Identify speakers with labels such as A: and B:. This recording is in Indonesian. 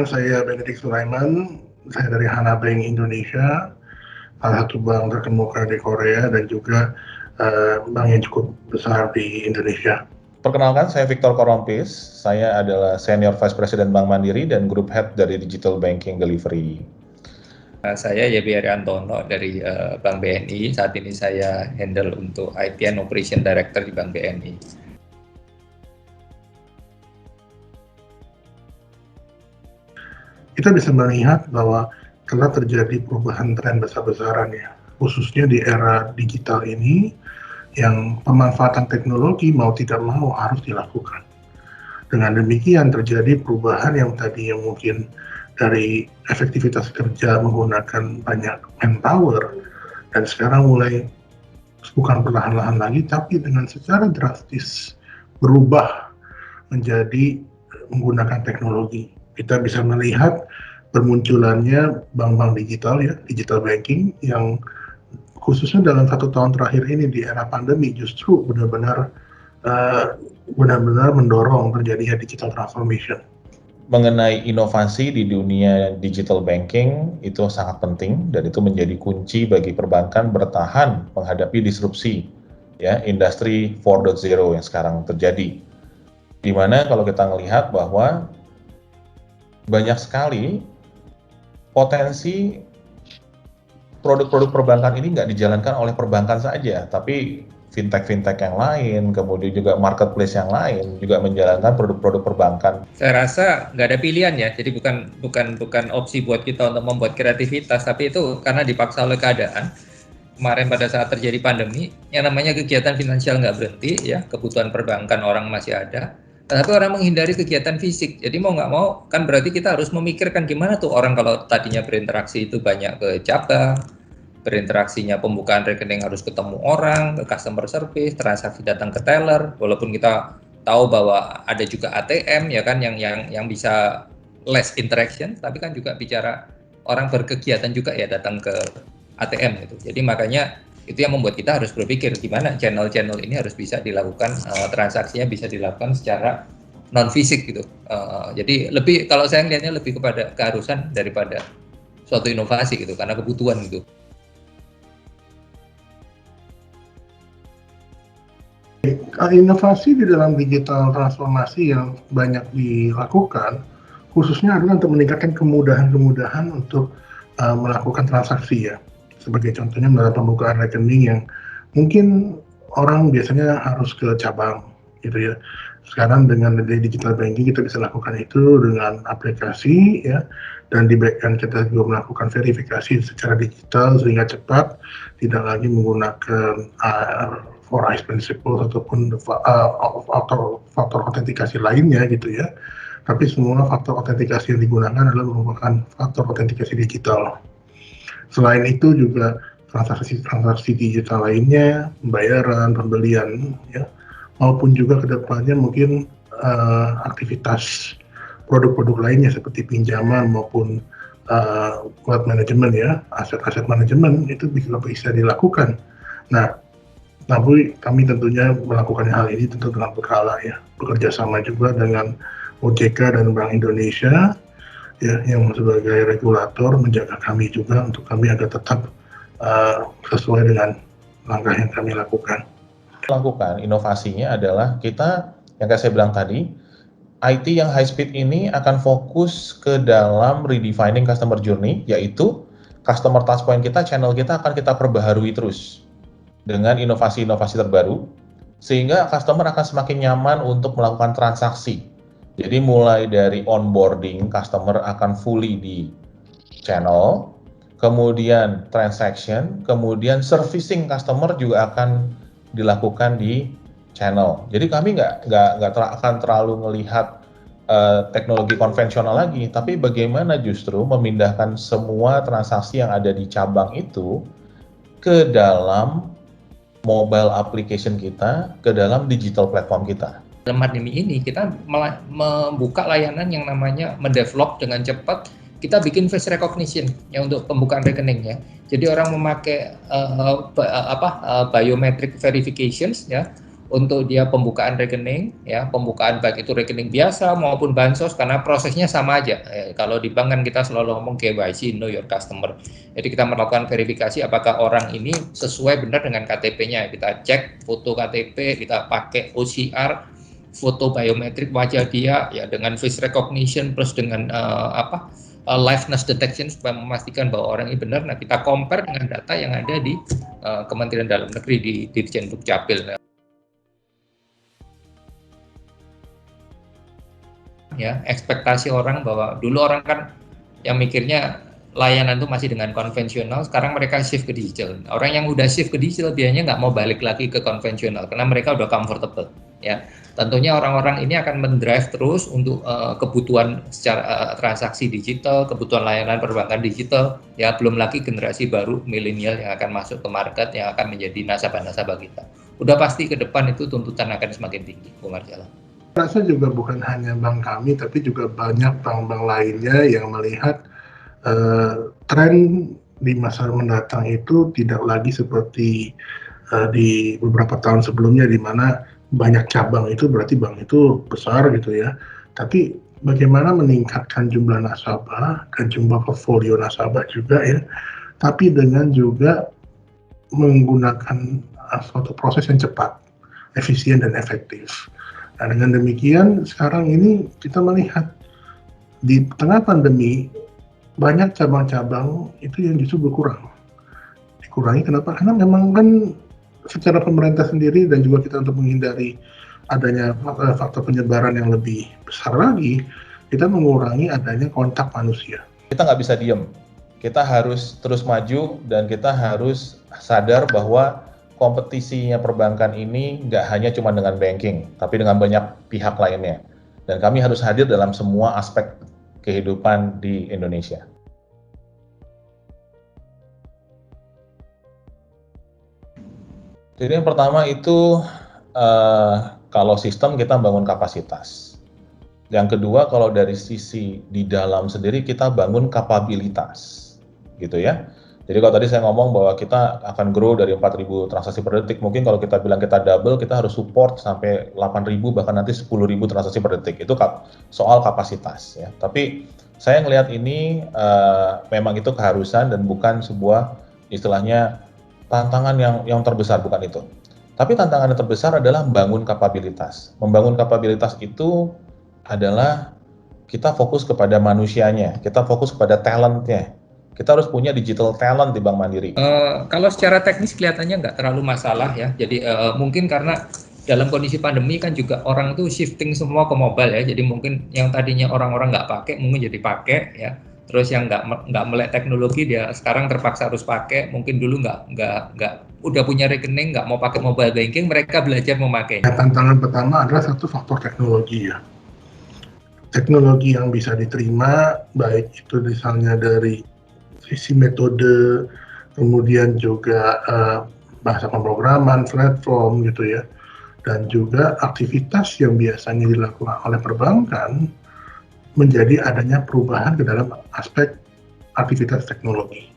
A: Perkenalkan, saya Benedict Sulaiman. Saya dari Hana Bank Indonesia, salah satu bank terkemuka di Korea dan juga bank yang cukup besar di Indonesia.
B: Perkenalkan, saya Victor Korompis. Saya adalah Senior Vice President Bank Mandiri dan Group Head dari Digital Banking Delivery.
C: Saya Yebi Ariantono dari Bank BNI. Saat ini saya handle untuk IT and Operation Director di Bank BNI.
A: Kita bisa melihat bahwa telah terjadi perubahan tren besar-besaran ya, khususnya di era digital ini, yang pemanfaatan teknologi mau tidak mau harus dilakukan. Dengan demikian terjadi perubahan yang tadinya mungkin dari efektivitas kerja menggunakan banyak manpower, dan sekarang mulai bukan perlahan-lahan lagi, tapi dengan secara drastis berubah menjadi menggunakan teknologi. Kita bisa melihat bermunculannya bank-bank digital ya, digital banking, yang khususnya dalam 1 tahun terakhir ini di era pandemi justru benar-benar mendorong terjadinya digital transformation.
B: Mengenai inovasi di dunia digital banking itu sangat penting dan itu menjadi kunci bagi perbankan bertahan menghadapi disrupsi ya industri 4.0 yang sekarang terjadi. Di mana kalau kita melihat bahwa banyak sekali potensi produk-produk perbankan ini nggak dijalankan oleh perbankan saja, tapi fintech-fintech yang lain, kemudian juga marketplace yang lain juga menjalankan produk-produk perbankan.
C: Saya rasa nggak ada pilihan ya, jadi bukan opsi buat kita untuk membuat kreativitas, tapi itu karena dipaksa oleh keadaan. Kemarin pada saat terjadi pandemi, yang namanya kegiatan finansial nggak berhenti ya, kebutuhan perbankan orang masih ada. Tapi orang menghindari kegiatan fisik, jadi mau nggak mau kan berarti kita harus memikirkan gimana tuh orang kalau tadinya berinteraksi itu banyak ke cabang, berinteraksinya pembukaan rekening harus ketemu orang, ke customer service, transaksi datang ke teller, walaupun kita tahu bahwa ada juga ATM ya kan yang bisa less interaction, tapi kan juga bicara orang berkegiatan juga ya datang ke ATM gitu. Jadi makanya itu yang membuat kita harus berpikir gimana channel-channel ini harus bisa dilakukan, transaksinya bisa dilakukan secara non fisik gitu. Jadi lebih, kalau saya melihatnya lebih kepada keharusan daripada suatu inovasi gitu, karena kebutuhan gitu.
A: Inovasi di dalam digital transformasi yang banyak dilakukan khususnya adalah untuk meningkatkan kemudahan untuk melakukan transaksi ya. Sebagai contohnya dalam pembukaan rekening yang mungkin orang biasanya harus ke cabang gitu ya. Sekarang dengan digital banking kita bisa lakukan itu dengan aplikasi ya, dan di backend kita juga melakukan verifikasi secara digital sehingga cepat, tidak lagi menggunakan for ice principle ataupun faktor autentikasi lainnya gitu ya. Tapi semua faktor autentikasi yang digunakan adalah merupakan faktor autentikasi digital. Selain itu juga transaksi digital lainnya, pembayaran, pembelian, ya, maupun juga kedepannya mungkin aktivitas produk-produk lainnya seperti pinjaman maupun wealth management ya, aset-aset manajemen itu bisa dilakukan. Nah, tapi kami tentunya melakukan hal ini tentu dengan berkala ya, bekerja sama juga dengan OJK dan Bank Indonesia ya, yang sebagai regulator menjaga kami juga untuk kami agar tetap sesuai dengan langkah yang kami lakukan.
B: Inovasinya adalah kita, yang kayak saya bilang tadi, IT yang high speed ini akan fokus ke dalam redefining customer journey, yaitu customer touchpoint kita, channel kita akan kita perbaharui terus dengan inovasi-inovasi terbaru, sehingga customer akan semakin nyaman untuk melakukan transaksi. Jadi mulai dari onboarding, customer akan fully di channel, kemudian transaction, kemudian servicing customer juga akan dilakukan di channel. Jadi kami nggak akan terlalu melihat teknologi konvensional lagi, tapi bagaimana justru memindahkan semua transaksi yang ada di cabang itu ke dalam mobile application kita, ke dalam digital platform kita.
C: Dalam pandemi ini kita membuka layanan yang namanya mendevelop dengan cepat, kita bikin face recognition ya untuk pembukaan rekening ya. Jadi orang memakai biometric verifications ya untuk dia pembukaan rekening, ya pembukaan baik itu rekening biasa maupun bansos, karena prosesnya sama aja. Kalau di bank kan kita selalu ngomong KYC, know your customer. Jadi kita melakukan verifikasi apakah orang ini sesuai benar dengan KTP-nya. Kita cek foto KTP, kita pakai OCR, foto biometrik wajah dia, ya dengan face recognition plus dengan liveness detection supaya memastikan bahwa orang ini benar. Nah, kita compare dengan data yang ada di Kementerian Dalam Negeri di Dirjen Dukcapil. Ya, ekspektasi orang bahwa dulu orang kan yang mikirnya layanan itu masih dengan konvensional, sekarang mereka shift ke digital. Orang yang udah shift ke digital biasanya nggak mau balik lagi ke konvensional karena mereka udah comfortable. Ya, tentunya orang-orang ini akan mendrive terus untuk kebutuhan secara transaksi digital, kebutuhan layanan perbankan digital. Ya, belum lagi generasi baru milenial yang akan masuk ke market, yang akan menjadi nasabah-nasabah kita. Udah pasti ke depan itu tuntutan akan semakin tinggi, Bu Marjala.
A: Rasa juga bukan hanya bank kami, tapi juga banyak bank-bank lainnya yang melihat tren di masa mendatang itu tidak lagi seperti di beberapa tahun sebelumnya, di mana banyak cabang itu berarti bank itu besar gitu ya. Tapi bagaimana meningkatkan jumlah nasabah dan jumlah portfolio nasabah juga ya, tapi dengan juga menggunakan suatu proses yang cepat, efisien dan efektif. Nah, dengan demikian sekarang ini kita melihat di tengah pandemi banyak cabang-cabang itu yang justru berkurang. Dikurangi kenapa? Karena memang kan secara pemerintah sendiri dan juga kita untuk menghindari adanya faktor penyebaran yang lebih besar lagi, kita mengurangi adanya kontak manusia.
B: Kita nggak bisa diem, kita harus terus maju dan kita harus sadar bahwa kompetisinya perbankan ini nggak hanya cuma dengan banking, tapi dengan banyak pihak lainnya. Dan kami harus hadir dalam semua aspek kehidupan di Indonesia. Jadi yang pertama itu kalau sistem kita bangun kapasitas. Yang kedua kalau dari sisi di dalam sendiri kita bangun kapabilitas, gitu ya. Jadi kalau tadi saya ngomong bahwa kita akan grow dari 4.000 transaksi per detik, mungkin kalau kita bilang kita double, kita harus support sampai 8.000 bahkan nanti 10.000 transaksi per detik. Itu soal kapasitas ya. Tapi saya ngelihat ini memang itu keharusan dan bukan sebuah istilahnya tantangan yang terbesar, bukan itu. Tapi tantangan yang terbesar adalah membangun kapabilitas. Membangun kapabilitas itu adalah kita fokus kepada manusianya, kita fokus kepada talentnya. Kita harus punya digital talent di Bank Mandiri.
C: Kalau secara teknis kelihatannya nggak terlalu masalah ya. Jadi mungkin karena dalam kondisi pandemi kan juga orang tuh shifting semua ke mobile ya. Jadi mungkin yang tadinya orang-orang nggak pakai mungkin jadi pakai ya. Terus yang nggak melek teknologi dia sekarang terpaksa harus pakai. Mungkin dulu nggak udah punya rekening nggak mau pakai mobile banking, mereka belajar memakainya.
A: Tantangan pertama adalah satu faktor teknologi ya. Teknologi yang bisa diterima baik itu misalnya dari sisi metode, kemudian juga bahasa pemrograman, platform gitu ya, dan juga aktivitas yang biasanya dilakukan oleh perbankan menjadi adanya perubahan ke dalam aspek aktivitas teknologi.